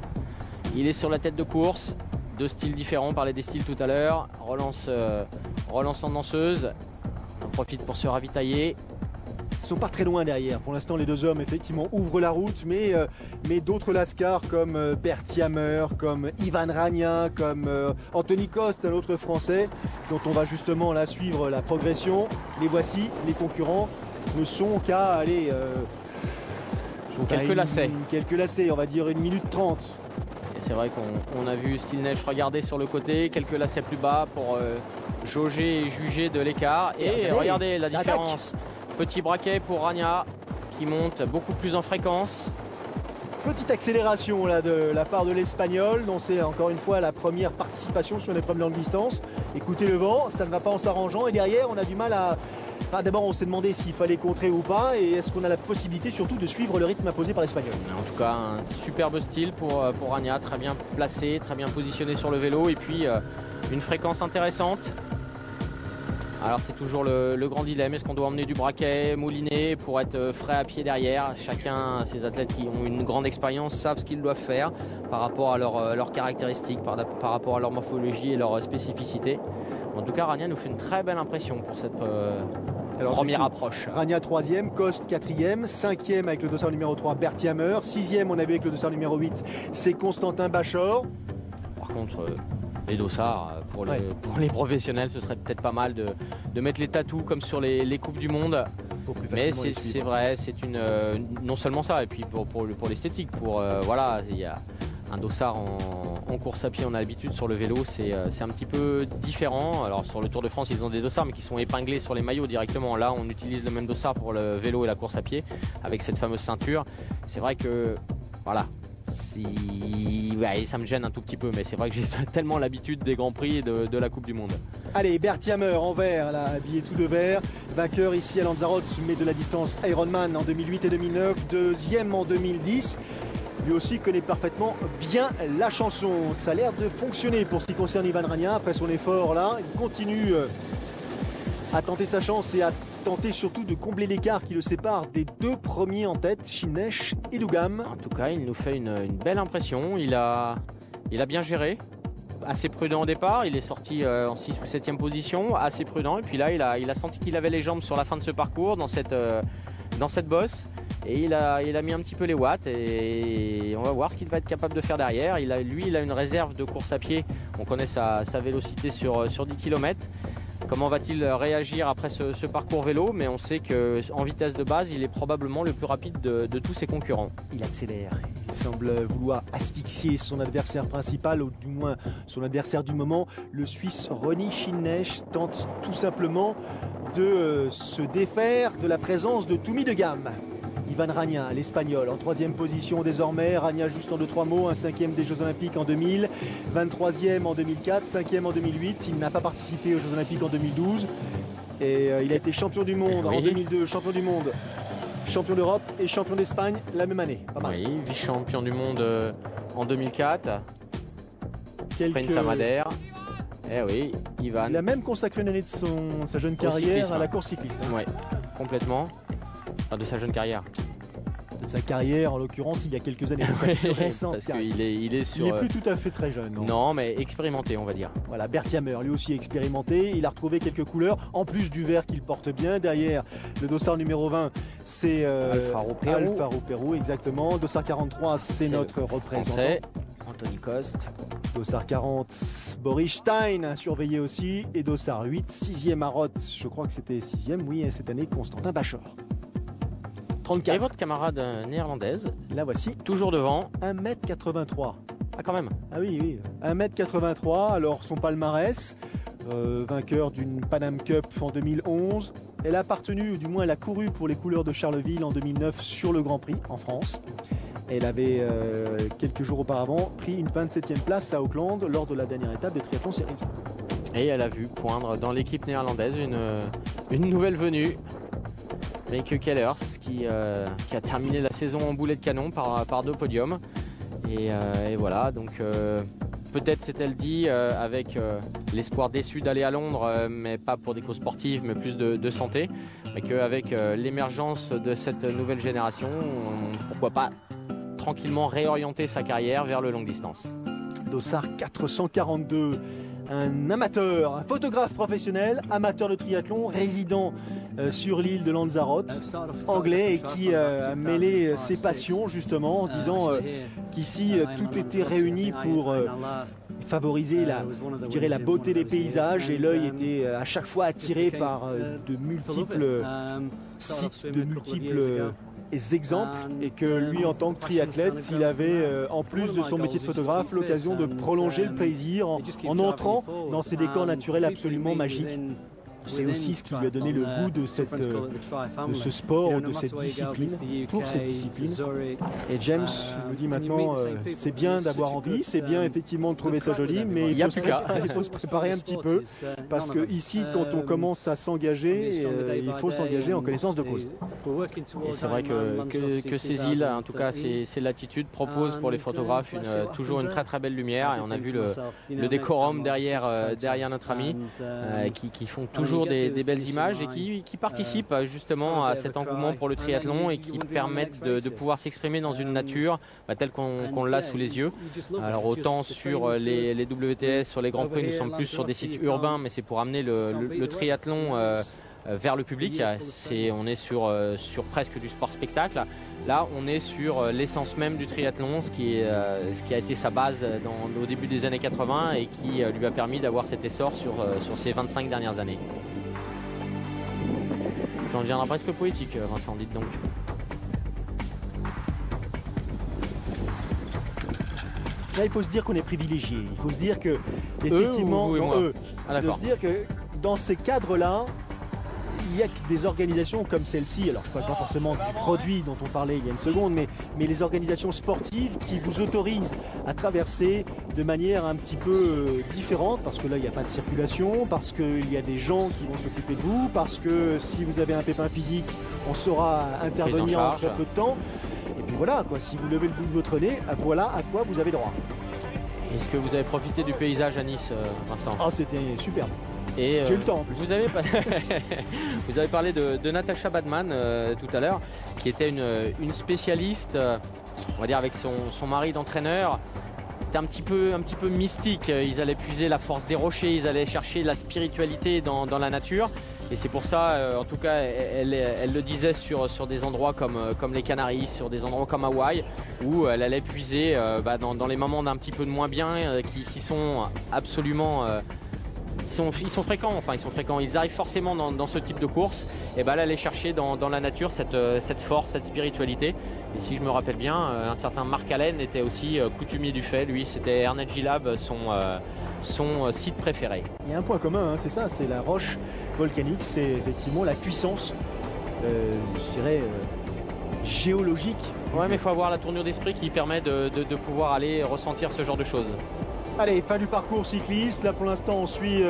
Il est sur la tête de course, 2 styles différents, on parlait des styles tout à l'heure. Relance en danseuse, on en profite pour se ravitailler. Ils sont pas très loin derrière. Pour l'instant, les 2 hommes effectivement ouvrent la route, mais d'autres lascars comme Bert Yammer, comme Ivan Rania, comme Anthony Coste, un autre Français, dont on va justement là suivre la progression. Les voici, les concurrents ne sont qu'à aller quelques lacets, on va dire 1 minute 30. Et c'est vrai qu'on a vu Schilnech regarder sur le côté, quelques lacets plus bas pour jauger et juger de l'écart. Et regardez la différence. Petit braquet pour Rania qui monte beaucoup plus en fréquence. Petite accélération là de la part de l'Espagnol, dont c'est encore une fois la première participation sur l'épreuve de longue distance. Écoutez le vent, ça ne va pas en s'arrangeant et derrière on a du mal à... d'abord on s'est demandé s'il fallait contrer ou pas et est-ce qu'on a la possibilité surtout de suivre le rythme imposé par l'Espagnol. En tout cas un superbe style pour Rania, très bien placé, très bien positionné sur le vélo et puis une fréquence intéressante. Alors c'est toujours le grand dilemme, est-ce qu'on doit emmener du braquet mouliné pour être frais à pied derrière? Chacun, ces athlètes qui ont une grande expérience savent ce qu'ils doivent faire par rapport à leurs caractéristiques, par rapport à leur morphologie et leur spécificité. En tout cas, Rania nous fait une très belle impression pour cette première approche. Rania 3e, Coste 4e, 5e avec le dossard numéro 3 Bert Yammer, 6e on avait avec le dossard numéro 8 c'est Constantin Bachor. Par contre... les dossards, pour les professionnels, ce serait peut-être pas mal de mettre les tatous comme sur les Coupes du Monde. Mais c'est vrai, c'est non seulement ça, et puis pour l'esthétique, il y a un dossard en course à pied, on a l'habitude sur le vélo, c'est un petit peu différent. Alors sur le Tour de France, ils ont des dossards, mais qui sont épinglés sur les maillots directement. Là, on utilise le même dossard pour le vélo et la course à pied, avec cette fameuse ceinture. C'est vrai que, ça me gêne un tout petit peu, mais c'est vrai que j'ai tellement l'habitude des Grands Prix et de la Coupe du Monde. Allez, Bert Yammer en vert, là, habillé tout de vert, vainqueur ici à Lanzarote, mais de la distance Ironman en 2008 et 2009, 2e en 2010. Lui aussi connaît parfaitement bien la chanson. Ça a l'air de fonctionner pour ce qui concerne Ivan Rania. Après son effort là, il continue à tenter sa chance et à tenter surtout de combler l'écart qui le sépare des 2 premiers en tête, Schilnech et Dugam. En tout cas, il nous fait une belle impression. Il a bien géré, assez prudent au départ. Il est sorti en 6 ou 7e position, assez prudent. Et puis là, il a senti qu'il avait les jambes sur la fin de ce parcours dans cette bosse. Et il a mis un petit peu les watts et on va voir ce qu'il va être capable de faire derrière. Il a une réserve de course à pied. On connaît sa vélocité sur 10 km. Comment va-t-il réagir après ce parcours vélo? Mais on sait qu'en vitesse de base, il est probablement le plus rapide de tous ses concurrents. Il accélère. Il semble vouloir asphyxier son adversaire principal, ou du moins son adversaire du moment. Le Suisse Ronnie Schilnech tente tout simplement de se défaire de la présence de Toumi Dugam. Ivan Rania, l'Espagnol, en 3e position désormais. Rania juste en 2-3 mots, un 5e des Jeux Olympiques en 2000, 23e en 2004, 5e en 2008. Il n'a pas participé aux Jeux Olympiques en 2012. Et il a été champion du monde en 2002, champion du monde, champion d'Europe et champion d'Espagne la même année. Pas mal. Oui, vice-champion du monde en 2004. Sprint à Madère. Eh oui, Ivan. Il a même consacré une année de sa jeune carrière à la course cycliste. Oui, complètement. Enfin, de sa jeune carrière. De sa carrière, en l'occurrence, il y a quelques années. De sa plus récente parce qu'il est sur... Il n'est plus tout à fait très jeune. Non, mais expérimenté, on va dire. Voilà, Bert Yammer, lui aussi expérimenté. Il a retrouvé quelques couleurs, en plus du vert qu'il porte bien. Derrière, le dossard numéro 20, c'est Alfaro Pérou, exactement. Dossard 43, c'est notre représentant. Français. Anthony Coste. Dossard 40, Boris Stein, surveillé aussi. Et Dossard 8, 6e à Roth. Je crois que c'était 6e, oui, cette année, Constantin Bachor. 34. Et votre camarade néerlandaise. La voici. Toujours devant. 1m83. Ah, quand même. Ah oui. 1m83. Alors, son palmarès, vainqueur d'une Pan-Am Cup en 2011. Elle a appartenu, ou du moins elle a couru pour les couleurs de Charleville en 2009 sur le Grand Prix en France. Elle avait quelques jours auparavant pris une 27e place à Auckland lors de la dernière étape des Triathlon Series. Et elle a vu poindre dans l'équipe néerlandaise une nouvelle venue, Meike Kellers, qui a terminé la saison en boulet de canon par 2 podiums. Et voilà, donc peut-être s'est-elle dit avec l'espoir déçu d'aller à Londres, mais pas pour des causes sportives, mais plus de santé, mais qu'avec l'émergence de cette nouvelle génération, pourquoi pas tranquillement réorienter sa carrière vers le longue distance. Dossard 442, un amateur, un photographe professionnel, amateur de triathlon, résident sur l'île de Lanzarote, anglais, et qui a mêlé ses passions justement en disant qu'ici tout était réuni pour favoriser la beauté des paysages, et l'œil était à chaque fois attiré par de multiples sites, de multiples exemples, et que lui, en tant que triathlète, il avait en plus de son métier de photographe l'occasion de prolonger le plaisir en entrant dans ces décors naturels absolument magiques. C'est aussi ce qui lui a donné le goût de ce sport, de cette discipline, pour cette discipline. Et James nous dit maintenant, c'est bien d'avoir envie, c'est bien effectivement de trouver ça joli, mais il faut se préparer un petit peu, parce que ici, quand on commence à s'engager, il faut s'engager en connaissance de cause. Et c'est vrai que ces îles, en tout cas ces latitudes, proposent pour les photographes toujours une très très belle lumière, et on a vu le décorum derrière notre ami, qui font toujours des belles images, et qui participent justement à cet engouement pour le triathlon, et qui permettent de pouvoir s'exprimer dans une nature telle qu'on l'a sous les yeux. Alors autant sur les WTS, sur les Grands Prix, nous sommes plus sur des sites urbains, mais c'est pour amener le triathlon vers le public. On est sur presque du sport spectacle. Là, on est sur l'essence même du triathlon, ce qui a été sa base au début des années 80, et qui lui a permis d'avoir cet essor sur ces 25 dernières années. J'en deviendra presque poétique, Vincent, dites donc. Là, il faut se dire qu'on est privilégié. Il faut se dire que, effectivement, se dire que dans ces cadres-là, il y a des organisations comme celle-ci, alors je ne parle pas forcément du produit dont on parlait il y a une seconde, mais les organisations sportives qui vous autorisent à traverser de manière un petit peu différente, parce que là il n'y a pas de circulation, parce qu'il y a des gens qui vont s'occuper de vous, parce que si vous avez un pépin physique, on saura intervenir en très peu de temps. Et puis voilà, quoi, si vous levez le bout de votre nez, voilà à quoi vous avez droit. Est-ce que vous avez profité du paysage à Nice, Vincent ? Ah, c'était superbe. Et j'ai eu le temps en plus. Vous avez parlé de Natasha Badman tout à l'heure, qui était une spécialiste, on va dire avec son mari d'entraîneur. C'était un petit peu mystique. Ils allaient puiser la force des rochers, ils allaient chercher la spiritualité dans la nature. Et c'est pour ça, en tout cas, elle le disait sur des endroits comme les Canaries, sur des endroits comme Hawaï, où elle allait puiser dans les moments d'un petit peu de moins bien, qui sont absolument... Ils sont fréquents, ils arrivent forcément dans ce type de course, et là aller chercher dans la nature cette force, cette spiritualité. Et si je me rappelle bien, un certain Mark Allen était aussi coutumier du fait, lui c'était Ernest Gilab, son site préféré. Il y a un point commun, c'est ça, c'est la roche volcanique, c'est effectivement la puissance, je dirais, géologique. Ouais, mais il faut avoir la tournure d'esprit qui permet de pouvoir aller ressentir ce genre de choses. Allez, fin du parcours cycliste. Là pour l'instant on suit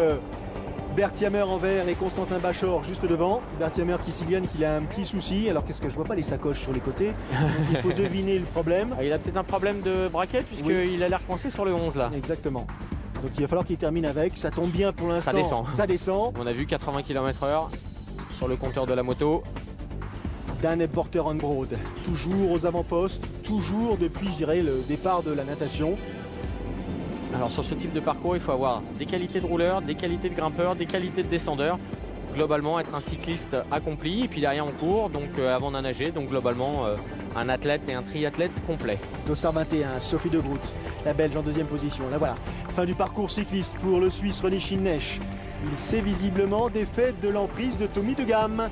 Berthiamer en vert et Constantin Bachor juste devant. Berthiamer qui signale qu'il a un petit souci. Alors qu'est-ce que je vois pas les sacoches sur les côtés. Donc, il faut deviner le problème. Il a peut-être un problème de braquet puisqu'il a l'air coincé sur le 11 là. Exactement. Donc il va falloir qu'il termine avec. Ça tombe bien pour l'instant. Ça descend. Ça descend. On a vu 80 km/h sur le compteur de la moto. Dan Borter-on-Broad, toujours aux avant-postes, toujours depuis, je dirais, le départ de la natation. Alors sur ce type de parcours, il faut avoir des qualités de rouleur, des qualités de grimpeur, des qualités de descendeur. Globalement, être un cycliste accompli. Et puis derrière, on court, donc avant d'un nager. Donc globalement, un athlète et un triathlète complet. Dossard 21, Sophie de Groot, la Belge en deuxième position. Là voilà, fin du parcours cycliste pour le Suisse René Schindnech. Il s'est visiblement défait de l'emprise de Tommy de Gamme.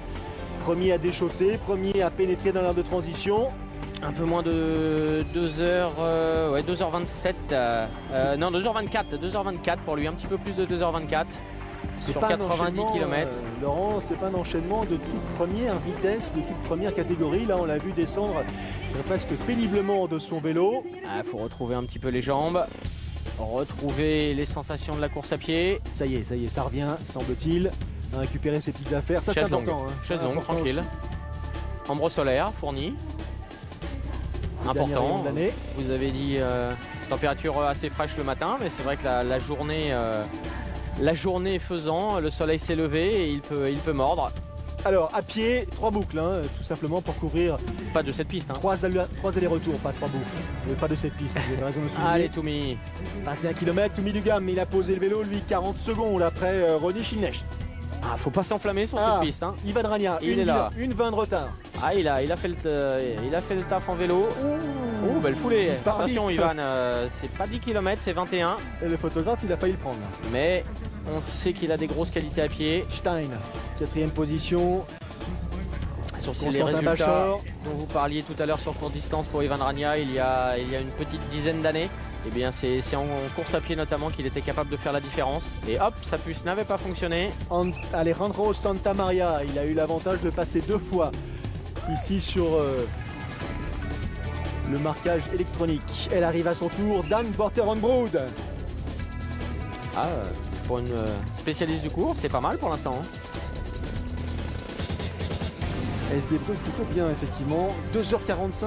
Premier à déchausser, premier à pénétrer dans l'aire de transition. Un peu moins de 2h, ouais, 2h27, non 2h24 pour lui, un petit peu plus de 2h24 sur 90 km. Laurent, c'est pas un enchaînement de toute première vitesse, de toute première catégorie. Là, on l'a vu descendre presque péniblement de son vélo. Il faut retrouver un petit peu les jambes, retrouver les sensations de la course à pied. Ça y est, ça revient, semble-t-il. À récupérer ses petites affaires. Ça, c'est important. Chaise longue, tranquille. Ambre solaire fournie. Important. Vous avez dit température assez fraîche le matin, mais c'est vrai que la journée faisant, le soleil s'est levé et il peut mordre. Alors à pied, 3 boucles, tout simplement pour couvrir. Pas de cette piste. 3 allers-retours, pas 3 boucles. Pas de cette piste. Vous avez raison de le souligner. Allez, Tommy. 21 km, Tommy du Gamme, il a posé le vélo, lui, 40 secondes après René Schindnech. Faut pas s'enflammer sur cette piste. Ivan Rania, il est là. Une 20 de retard. Il a fait le taf en vélo. Oh, belle foulée. Attention Ivan, c'est pas 10 km, c'est 21. Et le photographe, il a failli le prendre. Mais on sait qu'il a des grosses qualités à pied. Stein, 4e position. Sur les résultats Bachor, dont vous parliez tout à l'heure sur courte distance pour Ivan Rania il y a une petite dizaine d'années. Eh bien c'est en course à pied notamment qu'il était capable de faire la différence. Et hop, sa puce n'avait pas fonctionné. Alejandro Santamaria, il a eu l'avantage de passer 2 fois ici sur le marquage électronique. Elle arrive à son tour, Dan Borter-on-Broad. Pour une spécialiste du cours, c'est pas mal pour l'instant. Elle se débrouille plutôt bien effectivement. 2h45.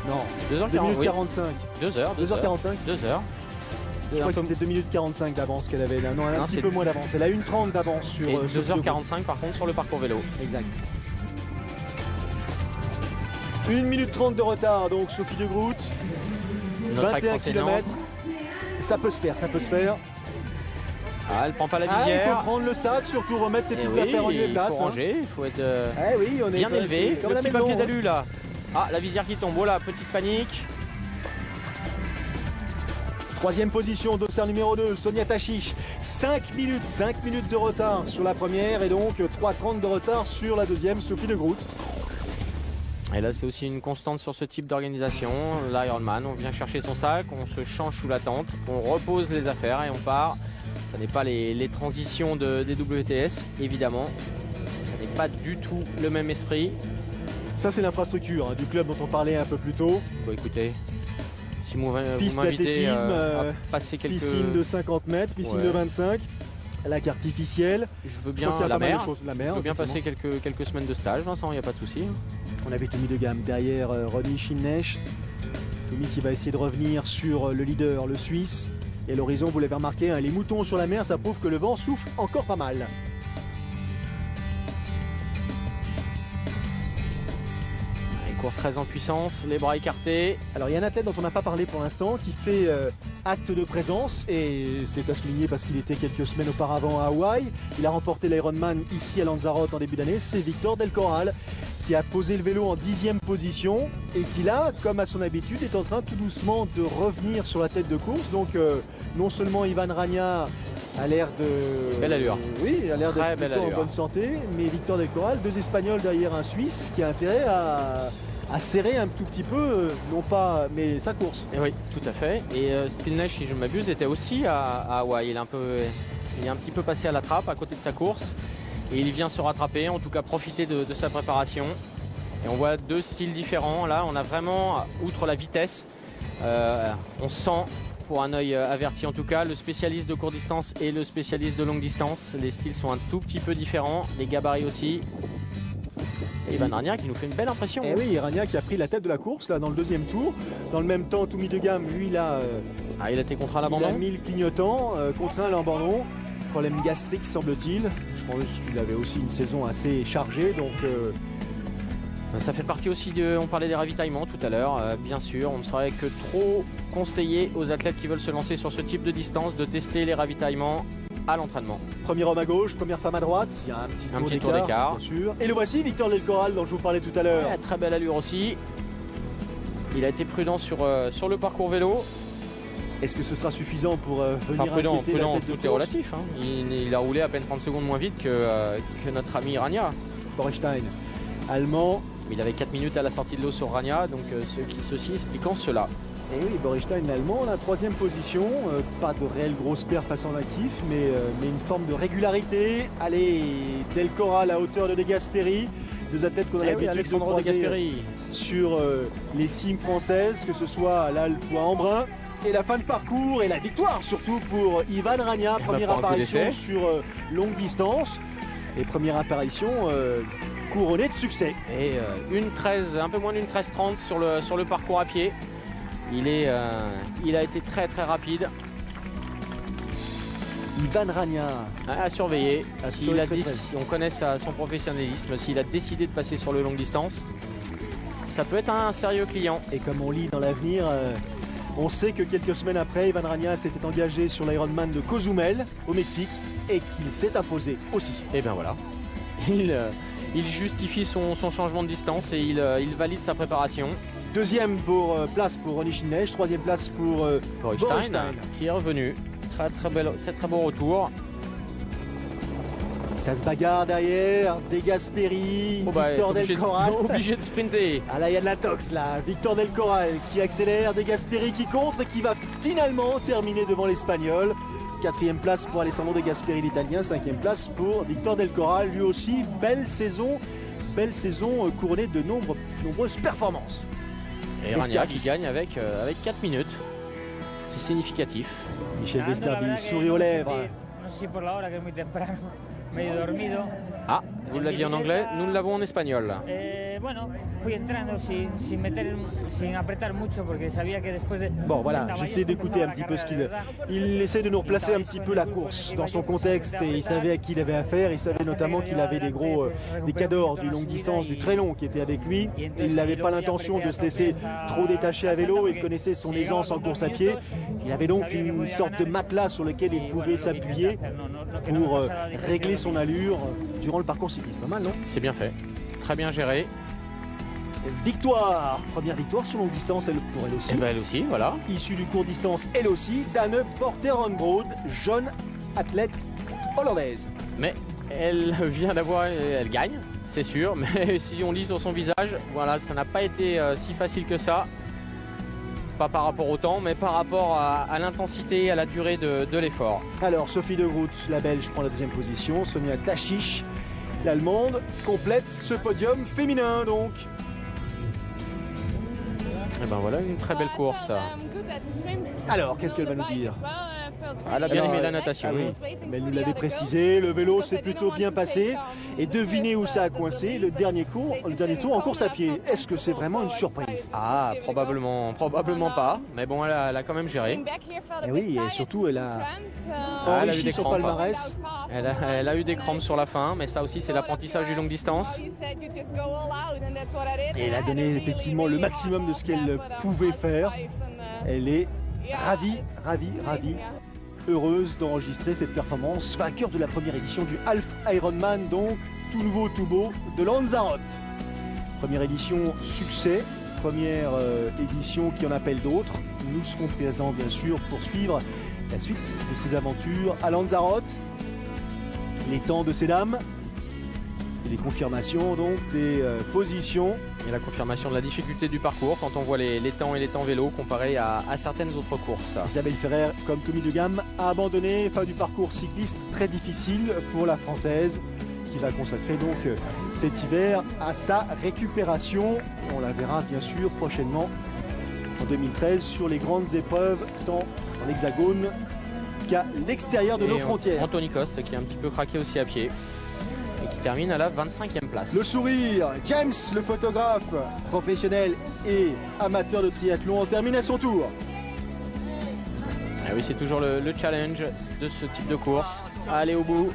Non, 2 minutes 45. 2h45. 2h. Je crois que c'était 2 minutes 45 d'avance qu'elle avait là. Non, elle a un petit peu moins d'avance. Elle a 1h30 d'avance sur. Et 2h45 par contre sur le parcours vélo. Exact. 1 minute 30 de retard donc Sophie de Groot. 21 km. Ça peut se faire, ça peut se faire. Elle prend pas la visière. Il faut prendre le sac, surtout remettre ses petites affaires en lieu de place. Il faut ranger, il faut être on est bien élevé. Comme le petit maison, papier d'alu là. La visière qui tombe. Voilà, petite panique. 3e position, dossard numéro 2, Sonia Tachiche. 5 minutes de retard sur la première et donc 3,30 de retard sur la deuxième, Sophie de Groot. Et là c'est aussi une constante sur ce type d'organisation, l'Ironman. On vient chercher son sac, on se change sous la tente, on repose les affaires et on part. Ça n'est pas les transitions des WTS, évidemment. Ça n'est pas du tout le même esprit. Ça c'est l'infrastructure du club dont on parlait un peu plus tôt. Bon écoutez, si vous piste m'invitez à passer quelques... Piscine de 50 mètres, piscine de 25, lac artificiel. Je veux bien la mer, je veux bien passer quelques semaines de stage, Vincent, il n'y a pas de souci. On avait Tommy de Gamme derrière René Schindnech. Tommy qui va essayer de revenir sur le leader, le Suisse. Et à l'horizon, vous l'avez remarqué, les moutons sur la mer, ça prouve que le vent souffle encore pas mal. Il court très en puissance, les bras écartés. Alors il y a un athlète dont on n'a pas parlé pour l'instant qui fait acte de présence et c'est à souligner parce qu'il était quelques semaines auparavant à Hawaï. Il a remporté l'Ironman ici à Lanzarote en début d'année. C'est Victor Del Corral qui a posé le vélo en 10e position et qui là, comme à son habitude, est en train tout doucement de revenir sur la tête de course. Donc non seulement Ivan Rania a l'air de... Belle allure. Oui, a l'air d'être plutôt en bonne santé, mais Victor Del Corral, 2 Espagnols derrière un Suisse qui a intérêt à serrer un tout petit peu, non pas, mais sa course. Et oui, tout à fait. Et Schindnech, si je ne m'abuse, était aussi à Hawaï. Il est un petit peu passé à la trappe à côté de sa course. Et il vient se rattraper, en tout cas profiter de sa préparation. Et on voit deux styles différents. Là, on a vraiment, outre la vitesse, on sent, pour un œil averti en tout cas, le spécialiste de courte distance et le spécialiste de longue distance. Les styles sont un tout petit peu différents, les gabarits aussi. Et Ivan Rania qui nous fait une belle impression. Et oui, Rania qui a pris la tête de la course là dans le deuxième tour. Dans le même temps, Toumi de Gamme, lui, il a été contraint à l'abandon. Il a mis le clignotant, contraint à l'abandon. Problème gastrique semble-t-il. Je pense qu'il avait aussi une saison assez chargée, donc. Ça fait partie aussi on parlait des ravitaillements tout à l'heure, bien sûr, on ne saurait que trop conseiller aux athlètes qui veulent se lancer sur ce type de distance de tester les ravitaillements à l'entraînement. Premier homme à gauche, première femme à droite, il y a un petit tour d'écart, bien sûr. Et le voici, Victor Del Corral dont je vous parlais tout à l'heure. Ouais, très belle allure aussi. Il a été prudent sur le parcours vélo. Est-ce que ce sera suffisant pour venir inquiéter la tête de tout est relatif, hein. Il a roulé à peine 30 secondes moins vite que notre ami Rania. Borestein, allemand. Il avait 4 minutes à la sortie de l'eau sur Rania, donc ceci expliquant cela. Et oui, Borestein allemand, la troisième position, pas de réelle grosse perf face en actif, mais une forme de régularité. Allez, Del Corral à hauteur de De Gasperi, deux athlètes qu'on a l'habitude de croiser sur les cimes françaises, que ce soit à l'Alpe ou à Embrun. Et la fin de parcours et la victoire surtout pour Ivan Rania, première apparition sur longue distance et première apparition couronnée de succès. Et un peu moins d'une 13:30 sur le parcours à pied. Il a été très très rapide. Ivan Rania à surveiller. On connaît son professionnalisme. S'il a décidé de passer sur le longue distance, ça peut être un sérieux client. Et comme on lit dans l'avenir, on sait que quelques semaines après, Ivan Rania s'était engagé sur l'Ironman de Cozumel au Mexique et qu'il s'est imposé aussi. Et bien voilà, il justifie son changement de distance et il valide sa préparation. Deuxième place pour Ronny Schindler, troisième place pour Borestein qui est revenu. Très très beau retour. Ça se bagarre derrière, De Gasperi, Victor Del Corral. Obligé de sprinter. Ah là, il y a de la tox là. Victor Del Corral qui accélère, De Gasperi qui contre et qui va finalement terminer devant l'Espagnol. Quatrième place pour Alessandro De Gasperi, l'Italien. Cinquième place pour Victor Del Corral, lui aussi. Belle saison couronnée de nombreuses performances. Et Rania qui gagne avec 4 minutes. C'est significatif. Michel Vesterby, sourit aux lèvres. Ah, vous l'aviez en anglais, nous l'avons en espagnol. Bon voilà, j'essaie d'écouter un petit peu ce il essaie de nous replacer un petit peu la course dans son contexte et il savait à qui il avait affaire. Il savait notamment qu'il avait des cadors du longue distance, du très long qui étaient avec lui. Il n'avait pas l'intention de se laisser trop détacher à vélo. Il connaissait son aisance en course à pied. Il avait donc une sorte de matelas sur lequel il pouvait s'appuyer pour régler son allure durant le parcours cycliste. Pas mal, non? C'est bien fait, très bien géré. Victoire, première victoire sur longue distance pour elle aussi. Et ben elle aussi, voilà. Issue du court distance, elle aussi, Dane Porter-Onbrood, jeune athlète hollandaise. Mais elle vient elle gagne, c'est sûr, mais si on lit sur son visage, voilà, ça n'a pas été si facile que ça. Pas par rapport au temps, mais par rapport à l'intensité, à la durée de l'effort. Alors, Sophie De Groot, la Belge, prend la deuxième position. Sonia Tachiche, l'Allemande, complète ce podium féminin, donc. Et ben voilà, une très belle course. Alors, qu'est-ce qu'elle va nous dire? Elle a bien aimé la natation. Ah oui, mais elle nous l'avait précisé, le vélo s'est plutôt bien passé. Et devinez où ça a coincé, le dernier tour en course à pied. Est-ce que c'est vraiment une surprise? Ah, probablement pas. Mais bon, elle a quand même géré. Et oui, et surtout, elle a eu son palmarès. Elle a eu des crampes sur la fin, mais ça aussi, c'est l'apprentissage du longue distance. Et elle a donné effectivement le maximum de ce qu'elle pouvait faire. Elle est ravie, heureuse d'enregistrer cette performance. Vainqueur de la première édition du Half Ironman, donc tout nouveau, tout beau, de Lanzarote. Première édition succès, première édition qui en appelle d'autres. Nous serons présents bien sûr pour suivre la suite de ces aventures à Lanzarote. Les temps de ces dames. Et les confirmations donc des positions. Et la confirmation de la difficulté du parcours quand on voit les temps et les temps vélo comparés à certaines autres courses. Isabelle Ferrer, comme Toumi de Gamme, a abandonné. Fin du parcours cycliste très difficile pour la Française. qui va consacrer donc cet hiver à sa récupération. On la verra bien sûr prochainement en 2013 sur les grandes épreuves tant en hexagone qu'à l'extérieur de nos frontières. Anthony Coste qui est un petit peu craqué aussi à pied et qui termine à la 25e place. Le sourire, James, le photographe professionnel et amateur de triathlon, termine à son tour. Et oui, c'est toujours le challenge de ce type de course. Aller au bout.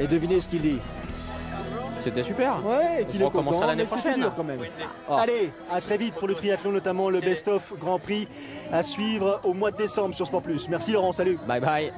Et devinez ce qu'il dit. C'était super. Ouais, et qu'il est recommencera l'année mais c'était prochaine. dur quand même. Oh. Allez, à très vite pour le triathlon, notamment le Best of Grand Prix à suivre au mois de décembre sur Sport Plus. Merci Laurent, salut. Bye bye.